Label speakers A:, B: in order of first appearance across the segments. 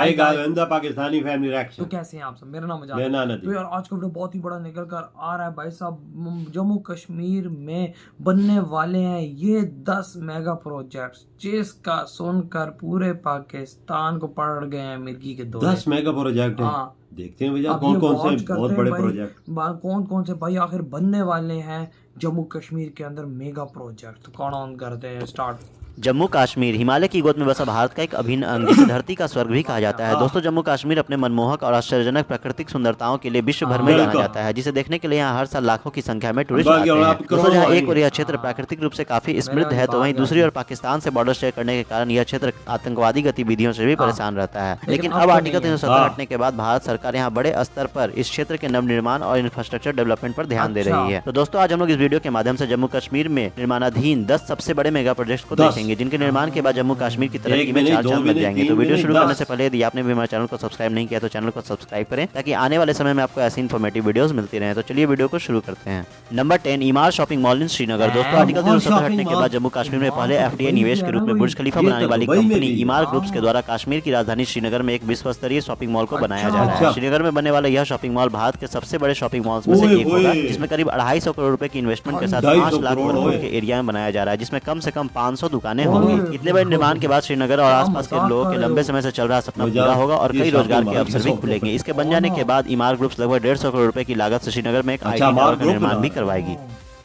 A: Pakistani family
B: तो
A: reaction.
B: कैसे हैं आप सब? मेरा नाम
A: मेरा नाम
B: है।
A: नदीम।
B: तो यार आज का वीडियो बहुत ही बड़ा निकल कर आ रहा है भाई साहब। जम्मू कश्मीर में बनने वाले हैं ये 10 मेगा प्रोजेक्ट्स, जिसका सुनकर पूरे पाकिस्तान को पड़ गए हैं मिर्गी के दौरे।
A: 10 मेगा प्रोजेक्ट है।
B: हाँ,
A: देखते हैं भैया
B: अब
A: कौन
B: ये
A: कौन
B: वॉच
A: से
B: करते
A: बहुत
B: हैं
A: बड़े
B: भाई,
A: प्रोजेक्ट।
B: कौन कौन से भाई आखिर बनने वाले हैं जम्मू कश्मीर के अंदर मेगा प्रोजेक्ट। तो कौन ऑन करते हैं स्टार्ट।
C: जम्मू कश्मीर हिमालय की गोद में बसा भारत का एक अभिन्न अंग, जिसे धरती का स्वर्ग भी कहा जाता है। दोस्तों, जम्मू कश्मीर अपने मनमोहक और आश्चर्यजनक प्राकृतिक सुंदरताओं के लिए विश्व भर में जाना जाता है, जिसे देखने के लिए यहाँ हर साल लाखों की संख्या में टूरिस्ट आते हैं। दोस्तों, जहाँ एक और यह क्षेत्र प्राकृतिक रूप से काफी समृद्ध है, तो वहीं दूसरी ओर पाकिस्तान से बॉर्डर शेयर करने के कारण यह क्षेत्र आतंकवादी गतिविधियों से भी परेशान रहता है। लेकिन अब आर्टिकल 370 हटने के बाद भारत सरकार यहाँ बड़े स्तर पर इस क्षेत्र के नवनिर्माण और इंफ्रास्ट्रक्चर डेवलपमेंट पर ध्यान दे रही है। तो दोस्तों, आज हम लोग इस वीडियो के माध्यम से जम्मू कश्मीर में निर्माणाधीन 10 सबसे बड़े मेगा प्रोजेक्ट को देखेंगे, जिनके निर्माण के बाद जम्मू कश्मीर की तरक्की में 4 चांद लग जाएंगे। तो वीडियो शुरू करने से पहले यदि आपने भी हमारे चैनल को सब्सक्राइब नहीं किया तो चैनल को सब्सक्राइब करें, ताकि आने वाले समय में आपको ऐसी इन्फॉर्मेटिव वीडियोस मिलती रहे। तो चलिए वीडियो को शुरू करते हैं। नंबर 10, इमार शॉपिंग मॉल इन श्रीनगर। दोस्तों, आर्टिकल 370 हटने के बाद जम्मू कश्मीर में पहले FDI निवेश के रूप में बुर्ज खलीफा बनाने वाली कंपनी इमार ग्रुप्स के द्वारा कश्मीर की राजधानी श्रीनगर में एक विश्व स्तरीय शॉपिंग मॉल को बनाया जा रहा है। श्रीनगर में बनने वाला यह शॉपिंग मॉल भारत के सबसे बड़े शॉपिंग मॉल्स में से एक होगा, जिसमें करीब 250 करोड़ रुपए की इन्वेस्टमेंट के साथ 5 लाख वर्ग फुट के एरिया में बनाया जा रहा है, जिसमें कम से कम 500 दुकानें होंगी। इतने बड़े निर्माण के बाद श्रीनगर और आसपास के लोगों के लंबे समय से चल रहा सपना पूरा होगा और कई रोजगार के अवसर भी खुलेंगे। इसके बन जाने के बाद इमार ग्रुप्स लगभग 150 करोड़ रुपए की लागत से श्रीनगर में एक IT टावर का निर्माण भी करवाएगी।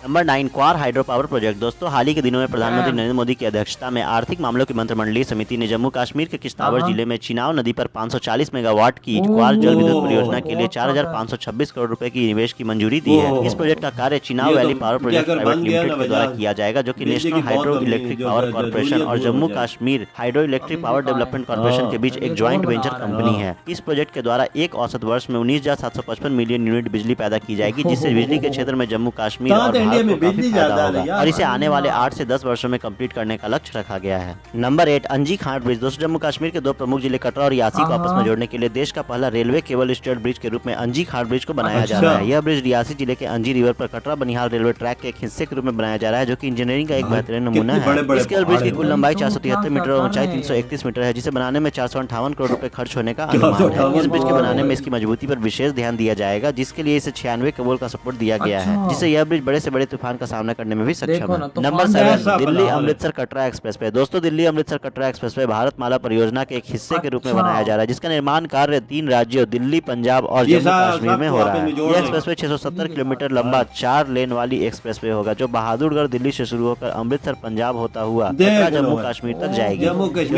C: नंबर 9, क्वार हाइड्रो पावर प्रोजेक्ट। दोस्तों, हाल ही के दिनों में प्रधानमंत्री नरेंद्र मोदी की अध्यक्षता में आर्थिक मामलों की मंत्रिमंडलीय समिति ने जम्मू कश्मीर के किश्तवाड़ जिले में चिनाव नदी पर 540 मेगावाट की क्वार जल विद्युत परियोजना के लिए 4526 करोड़ रुपए की निवेश की मंजूरी दी है। इस प्रोजेक्ट का कार्य Chenab valley power project private limited के द्वारा किया जाएगा, जो कि national hydro electric power corporation और Jammu Kashmir hydro electric power development corporation के बीच एक ज्वाइंट वेंचर कंपनी है। इस प्रोजेक्ट के द्वारा एक औसत वर्ष में 19,755 मिलियन यूनिट बिजली पैदा की जाएगी, जिससे बिजली के क्षेत्र में जम्मू कश्मीर और भारत को काफी फायदा होगा और इसे आने वाले 8 से 10 वर्षों में कंप्लीट करने का लक्ष्य रखा गया है। नंबर 8, अंजी खांड ब्रिज। दोस्तों, जम्मू कश्मीर के दो प्रमुख जिले कटरा और रियासी को आपस में जोड़ने के लिए देश का पहला रेलवे केबल स्टेट ब्रिज के रूप में अंजी खांड ब्रिज को बनाया जा रहा है। यह ब्रिज रियासी जिले के अंजी रिवर पर कटरा बनिहाल रेलवे ट्रैक के एक हिस्से के रूप में बनाया जा रहा है, जो कि इंजीनियरिंग का एक बेहतरीन नमूना है। इस केबल ब्रिज की कुल लंबाई 473 मीटर और ऊंचाई 331 मीटर है, जिसे बनाने में 458 करोड़ रुपए खर्च होने का अनुमान है। इस ब्रिज के बनाने में इसकी मजबूती पर विशेष ध्यान दिया जाएगा, जिसके लिए इसे 96 केबल का सपोर्ट दिया गया है, जिससे यह ब्रिज बड़े से बड़े तूफान का सामना करने में भी सक्षम है। Number 7, Delhi Amritsar Katra expressway. दोस्तों, दिल्ली अमृतसर कटरा एक्सप्रेसवे भारत माला परियोजना के एक हिस्से के रूप में बनाया जा रहा है, जिसका निर्माण कार्य 3 राज्यों दिल्ली, पंजाब और जम्मू कश्मीर में हो रहा है। यह एक्सप्रेसवे 670 किलोमीटर लंबा 4 लेन वाली एक्सप्रेसवे होगा, जो बहादुरगढ़ दिल्ली से शुरू होकर अमृतसर पंजाब होता हुआ कटरा जम्मू कश्मीर तक जाएगी।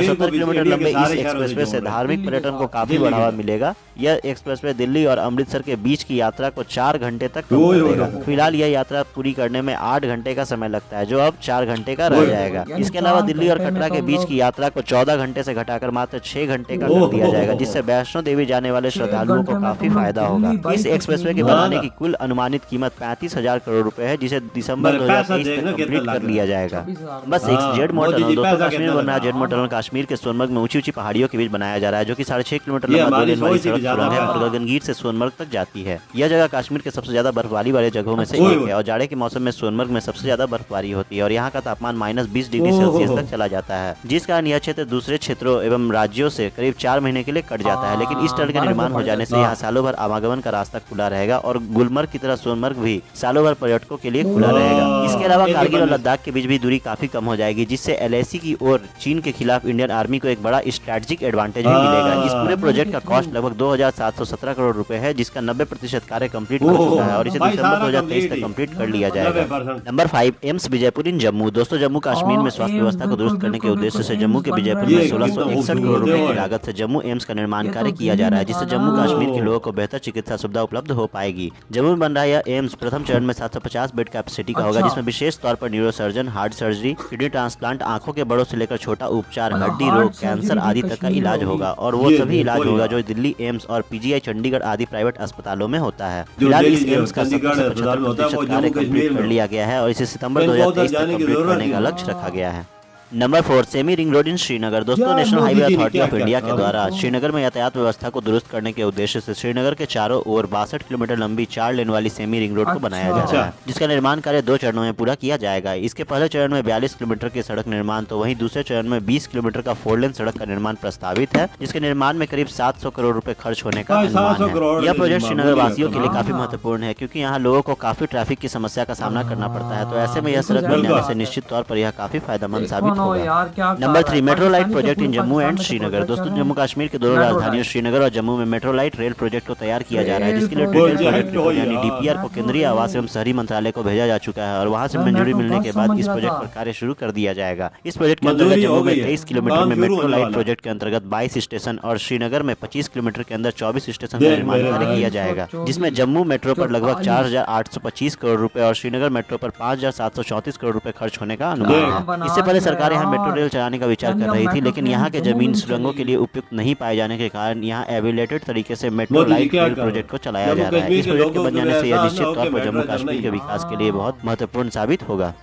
C: 70 किलोमीटर लंबे इस एक्सप्रेसवे से धार्मिक पर्यटन को काफी बढ़ावा मिलेगा। यह एक्सप्रेसवे दिल्ली और अमृतसर के बीच की यात्रा को 4 घंटे तक कम करेगा। फिलहाल यह यात्रा पूरी करने में 8 घंटे का समय लगता है, जो अब 4 घंटे का रह जाएगा। इसके अलावा दिल्ली और कटरा के बीच की यात्रा को 14 घंटे से घटाकर मात्र 6 घंटे का कर दिया जाएगा, जिससे वैष्णो देवी जाने वाले श्रद्धालुओं को काफी फायदा होगा। इस एक्सप्रेसवे के बनाने की कुल अनुमानित कीमत 35,000 करोड़ रुपए है, जिसे दिसंबर 2023 तक कंप्लीट कर लिया जाएगा। बस 6, जेड मोड़ टनल। दोस्तों, कश्मीर में बन रहा जेड मोड़ टनल कश्मीर के सोनमर्ग में ऊंची पहाड़ियों के बीच बनाया जा रहा है, जो कि 6.5 किलोमीटर लंबा 2 लेन वाली सड़क सुरंग है और गगनगीर से सोनमर्ग तक जाती है। यह जगह कश्मीर के सबसे ज्यादा बर्फबारी वाले जगहों में से एक है और जाड़े के मौसम में सोनमर्ग में सबसे ज्यादा बर्फबारी होती है और यहाँ का तापमान -20 डिग्री सेल्सियस तक चला जाता है, जिस कारण यह क्षेत्र दूसरे क्षेत्रों एवं राज्यों से करीब 4 महीने के लिए कट जाता है। लेकिन इस टनल के निर्माण हो जाने से यहाँ सालों भर आवागमन का रास्ता खुला रहेगा और गुलमर्ग की तरह सोनमर्ग भी सालों भर पर्यटकों के लिए खुला रहेगा। इसके अलावा कारगिल और लद्दाख के बीच भी दूरी काफी कम हो जाएगी, जिससे LAC की ओर चीन के खिलाफ इंडियन आर्मी को एक बड़ा स्ट्रेटेजिक एडवांटेज भी मिलेगा। इस पूरे प्रोजेक्ट का कॉस्ट लगभग 2,717 करोड़ रुपए है, जिसका 90% कार्य कंप्लीट कर चुका है और इसे दिसंबर 2023 तक कंप्लीट कर लिया जाएगा। नंबर 5, एम्स विजयपुर इन जम्मू। दोस्तों, जम्मू कश्मीर में स्वास्थ्य व्यवस्था को दुरुस्त करने के उद्देश्य से जम्मू के विजयपुर में 1661 करोड़ रुपए की लागत से जम्मू एम्स का निर्माण कार्य किया जा रहा है, जिससे जम्मू कश्मीर के लोगों को बेहतर चिकित्सा सुविधा उपलब्ध हो पाएगी। जम्मू में बन रहा यह एम्स प्रथम चरण में 750 बेड कैपेसिटी का होगा, जिसमें विशेष तौर पर neurosurgeon, heart surgery, kidney transplant, आंखों के बड़ों से लेकर छोटा उपचार, हड्डी रोग, कैंसर आदि तक का इलाज होगा और वो सभी इलाज होगा जो दिल्ली एम्स और PGI चंडीगढ़ आदि प्राइवेट अस्पतालों में होता है। फिलहाल इस एम्स का 75% कार्य कंप्लीट कर लिया गया है और इसे सितंबर 2023 तक कंप्लीट करने का लक्ष्य रखा गया है। नंबर 4 सेमी रिंग रोड इन श्रीनगर। दोस्तों
A: यार,
C: नेशनल
A: मोदी
C: हाईवे
A: जी ने
C: अथॉरिटी ऑफ
A: क्या
C: इंडिया
A: क्या
C: के द्वारा श्रीनगर में यातायात व्यवस्था को दुरुस्त करने के उद्देश्य से श्रीनगर के चारों ओर 62 किलोमीटर लंबी 4 लेन वाली सेमी रिंग रोड को बनाया जा रहा है, जिसका निर्माण कार्य 2 चरणों में पूरा किया जाएगा। इसके पहले चरण में 42 किलोमीटर की सड़क निर्माण तो वहीं दूसरे चरण में 20 किलोमीटर का 4 लेन सड़क का निर्माण प्रस्तावित है, जिसके निर्माण में करीब 700 करोड़ रुपए खर्च होने का अनुमान है। यह प्रोजेक्ट श्रीनगर वासियों के लिए काफी महत्वपूर्ण है, क्योंकि यहाँ लोगों को काफी ट्रैफिक की समस्या का सामना करना पड़ता है। तो ऐसे में यह सड़क बन जाने से निश्चित तौर पर यह काफी फायदेमंद साबित होगा। Number 3 metro light project in Jammu and Srinagar. दोस्तों जम्मू कश्मीर के दोनों राजधानियों श्रीनगर और जम्मू में मेट्रो लाइट रेल प्रोजेक्ट को तैयार किया जा रहा है, जिसके लिए डिटेल प्रोजेक्ट रिपोर्ट यानी डीपीआर को केंद्रीय आवास एवं शहरी मंत्रालय को भेजा जा चुका है और वहां से मंजूरी मिलने के बाद इस प्रोजेक्ट पर कार्य शुरू कर दिया जाएगा। इस प्रोजेक्ट के अंतर्गत जम्मू में 23 किलोमीटर में मेट्रो लाइट प्रोजेक्ट के अंतर्गत 22 स्टेशन और श्रीनगर में 25 किलोमीटर के अंदर 24 स्टेशन का निर्माण कार्य किया जाएगा, जिसमें जम्मू मेट्रो पर लगभग 4,825 करोड़ रुपए और श्रीनगर मेट्रो पर 5,734 करोड़ रुपए खर्च होने का अनुमान है। इससे पहले सरकार यहाँ मेट्रो रेल चलाने का विचार कर रही थी, लेकिन यहाँ के जमीन सुरंगों के लिए उपयुक्त नहीं पाए जाने के कारण यहाँ एवेलेटेड तरीके से मेट्रो लाइट रेल प्रोजेक्ट को चलाया जा रहा है। इस प्रोजेक्ट के बन जाने से यह निश्चित तौर पर जम्मू कश्मीर के विकास के लिए बहुत महत्वपूर्ण साबित होगा।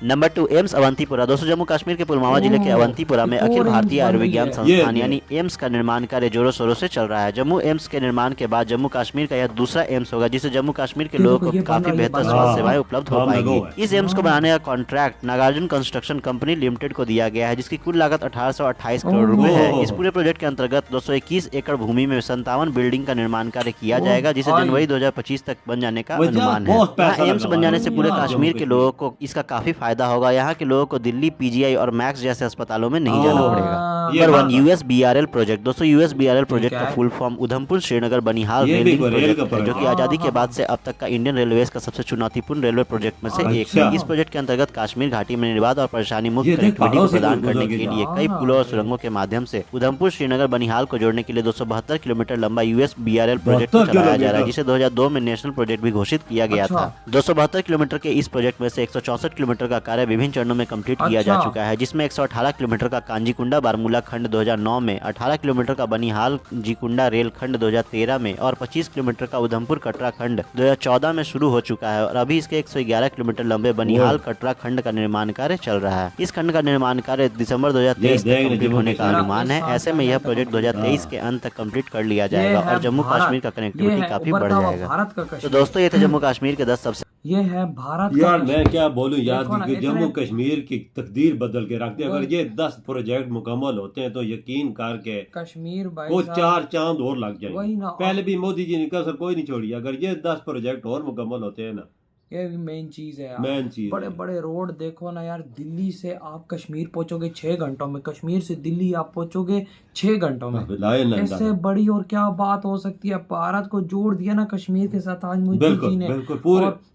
C: Number 2 AIIMS Awantipora. दोस्तों जम्मू कश्मीर के पुलवामा जिले के अवंतीपुरा में अखिल भारतीय आयुर्विज्ञान संस्थान यानी एम्स का निर्माण कार्य जोरों शोरों से चल रहा है। जम्मू एम्स के निर्माण के बाद जम्मू कश्मीर का यह दूसरा एम्स होगा, जिससे जम्मू कश्मीर के लोगों को काफी बेहतर स्वास्थ्य सेवाएं उपलब्ध हो पाएंगी। इस एम्स को बनाने का contract Nagarjuna construction company limited को दिया गया है, जिसकी कुल लागत 1828 करोड़ रुपए है। इस पूरे प्रोजेक्ट के अंतर्गत 221 एकड़ भूमि में 57 बिल्डिंग का निर्माण कार्य किया जाएगा, जिसे जनवरी 2025 तक बन जाने का अनुमान है। एम्स बन जाने से पूरे कश्मीर के लोगों को इसका काफी फायदा होगा। यहाँ के लोगों को दिल्ली पीजीआई और मैक्स जैसे अस्पतालों में नहीं जाना पड़ेगा। Number 1 USBRL project. दोस्तों यूएसबीआरएल प्रोजेक्ट का full form Udhampur Srinagar Banihal rail project है, जो कि आजादी के बाद से अब तक का इंडियन रेलवेज का सबसे चुनौतीपूर्ण रेलवे प्रोजेक्ट में से एक है। इस प्रोजेक्ट के अंतर्गत कश्मीर घाटी में निर्बाध और परेशानी मुक्त कनेक्टिविटी को प्रदान करने के लिए कई पुलों और सुरंगों के माध्यम से उधमपुर श्रीनगर बनिहाल को जोड़ने के लिए 272 किलोमीटर लंबा यूएसबीआरएल प्रोजेक्ट को चलाया जा रहा है, जिसे 2002 में नेशनल प्रोजेक्ट भी घोषित किया गया था। 272 किलोमीटर के इस प्रोजेक्ट में से 164 किलोमीटर का कार्य विभिन्न चरणों में कंप्लीट किया जा चुका है, जिसमें 118 किलोमीटर का कांजीकुंडा बारमूला खंड 2009 में, 18 किलोमीटर का बनिहाल जीकुंडा रेल खंड 2013 में और 25 किलोमीटर का उधमपुर कटरा खंड 2014 में शुरू हो चुका है और अभी इसके 111 किलोमीटर लंबे बनिहाल कटरा खंड का निर्माण कार्य चल रहा है। इस खंड का निर्माण कार्य दिसंबर 2023 तक कंप्लीट होने का अनुमान है। ऐसे में यह प्रोजेक्ट 2023 के अंत तक कंप्लीट कर लिया जाएगा और जम्मू कश्मीर का कनेक्टिविटी काफी बढ़ जाएगा। तो दोस्तों ये थे जम्मू कश्मीर के 10 सबसे
B: ये है भारत
A: यार मैं क्या बोलूं यार कि जम्मू कश्मीर की तकदीर बदल के रखते हैं। अगर ये 10 प्रोजेक्ट मुकम्मल होते हैं तो यकीन करके
B: कश्मीर
A: वो 4 चांद और लग जाएंगे। पहले भी मोदी जी ने कसर कोई नहीं छोड़ी। अगर ये 10 प्रोजेक्ट और मुकम्मल होते हैं ना,
B: ये भी मेन चीज है यार।
A: मेन चीज
B: बड़े बड़े रोड देखो ना यार, दिल्ली से आप कश्मीर पहुंचोगे 6 घंटों में, कश्मीर से दिल्ली आप पहुंचोगे 6 घंटों में। इससे बड़ी और क्या बात हो सकती है। भारत को जोड़ दिया ना कश्मीर के साथ आज मोदी जी ने,
A: बिल्कुल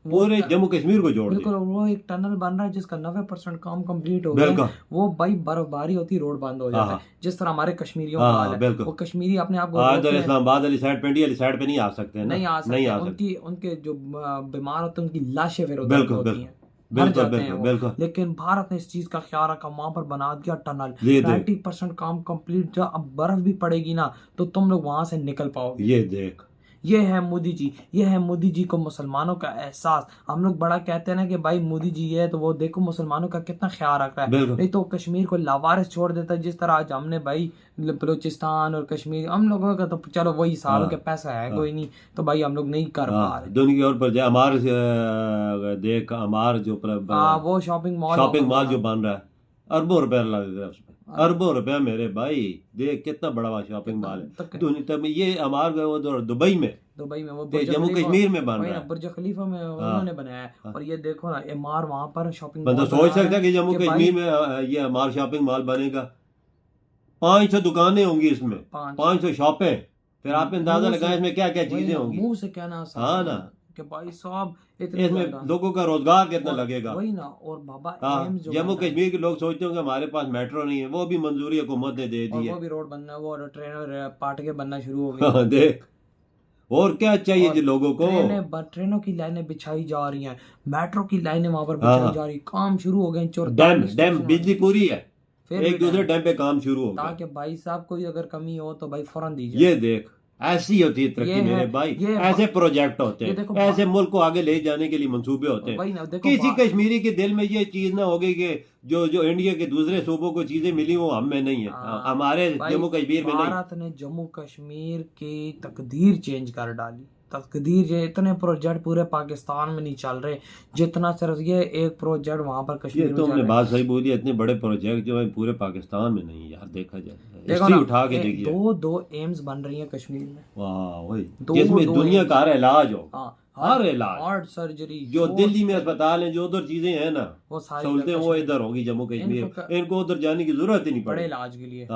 A: पूरे जम्मू कश्मीर को जोड़
B: बिल्कुल। वो एक टनल बन रहा है जिसका 90% काम कंप्लीट हो गया। वो भाई बर्फबारी होती रोड बंद हो जाता है, जिस तरह हमारे कश्मीरियों का हाल है। वो कश्मीरी अपने आप को
A: इस्लामाबाद वाली साइड, पिंडी वाली साइड पे नहीं आ सकते,
B: नहीं आ सकते। उनके जो बीमार होते हैं उनकी लाशें फिर होती हैं, मर जाते हैं वो। लेकिन भारत ने इस चीज का ख्याल रखा, वहां पर बना दिया टनल। 90% काम कंप्लीट। जब अब बर्फ भी पड़ेगी ना तो तुम लोग वहां से निकल पाओगे।
A: ये देख,
B: ये है मोदी जी, ये है मोदी जी को मुसलमानों का एहसास। हम लोग बड़ा कहते हैं ना कि भाई मोदी जी है तो वो देखो मुसलमानों का कितना ख्याल रख रहा है। नहीं तो कश्मीर को लावारिस छोड़ देता है, जिस तरह आज हमने भाई बलूचिस्तान और कश्मीर, हम लोगों का तो चलो वही सालों के पैसा है कोई नहीं, तो भाई हम लोग नहीं कर पा रहे।
A: दुनिया और पर अमार देख, अमार जो
B: वो शॉपिंग मॉल जो
A: बन रहा है, अरबों रुपए लग रहा है उसमें, अरबों रुपया मेरे भाई। देख कितना बड़ा वहाँ शॉपिंग मॉल है दुनिया में। ये हमार दुबई में वो जम्मू कश्मीर में बन रहा है,
B: बुर्ज खलीफा में उन्होंने बनाया है। और ये देखो ना एमआर वहाँ पर शॉपिंग
A: बंदा सोच सकता है कि जम्मू कश्मीर में ये हमार शॉपिंग मॉल बनेगा। 500 दुकानें होंगी इसमें, 500 शॉपें। फिर आप अंदाजा लगाएं इसमें क्या क्या चीजें होंगी।
B: मुंह से कहना
A: हाँ ना
B: कि भाई साहब
A: इसमें लोगों का रोजगार कितना लगेगा।
B: वही ना। और बाबा
A: जम्मू कश्मीर के लोग सोचते होंगे हमारे पास मेट्रो नहीं है, वो भी मंजूरी हुकूमत ने दे दी है।
B: वो भी रोड बनना, वो ट्रेन पाटके बनना शुरू हो गई।
A: देख और क्या चाहिए जी लोगों को।
B: ट्रेनों की लाइनें बिछाई जा रही हैं, मेट्रो की लाइनें वहां पर बिछाई जा रही, काम शुरू हो गए।
A: डैम बिजली पूरी है, फिर एक दूसरे डैम पे काम शुरू हो गया,
B: ताकि भाई साहब कोई अगर कमी हो तो भाई फौरन दीजिए।
A: ये देख ऐसी होती है तरक्की मेरे भाई, ऐसे प्रोजेक्ट होते हैं, ऐसे मुल्क को आगे ले जाने के लिए मंसूबे होते हैं। किसी कश्मीरी के दिल में ये चीज ना होगी कि जो इंडिया के दूसरे सूबों को चीजें मिली वो हम में नहीं है, हमारे जम्मू कश्मीर में नहीं।
B: भारत ने जम्मू कश्मीर की तकदीर चेंज कर डाली। तकदीर ये इतने प्रोजेक्ट पूरे पाकिस्तान में नहीं चल रहे जितना सिर्फ ये एक प्रोजेक्ट वहां पर कश्मीर में।
A: ये तो हमने बात सही बोली, इतने बड़े प्रोजेक्ट जो है पूरे पाकिस्तान में नहीं यार, देखा जाए हिस्ट्री उठा के देखिए।
B: दो एम्स बन रही है कश्मीर में,
A: वाह वही जिसमें दुनिया का हर इलाज हो, हर इलाज,
B: हार्ट सर्जरी
A: जो दिल्ली में अस्पताल है, जो उधर चीजें हैं ना वो सहूलतें, वो इधर होगी जम्मू कश्मीर। इनको उधर जाने की जरूरत ही नहीं पड़े
B: इलाज के लिए।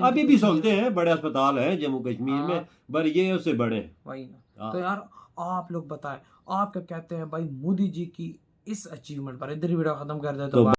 A: अभी भी सहूलतें हैं, बड़े अस्पताल हैं जम्मू कश्मीर में, पर ये उससे बड़े
B: वही ना। तो यार आप लोग बताएं, आप क्या कहते हैं भाई मोदी जी की इस अचीवमेंट पर? इधर ही वीडियो खत्म कर दे तो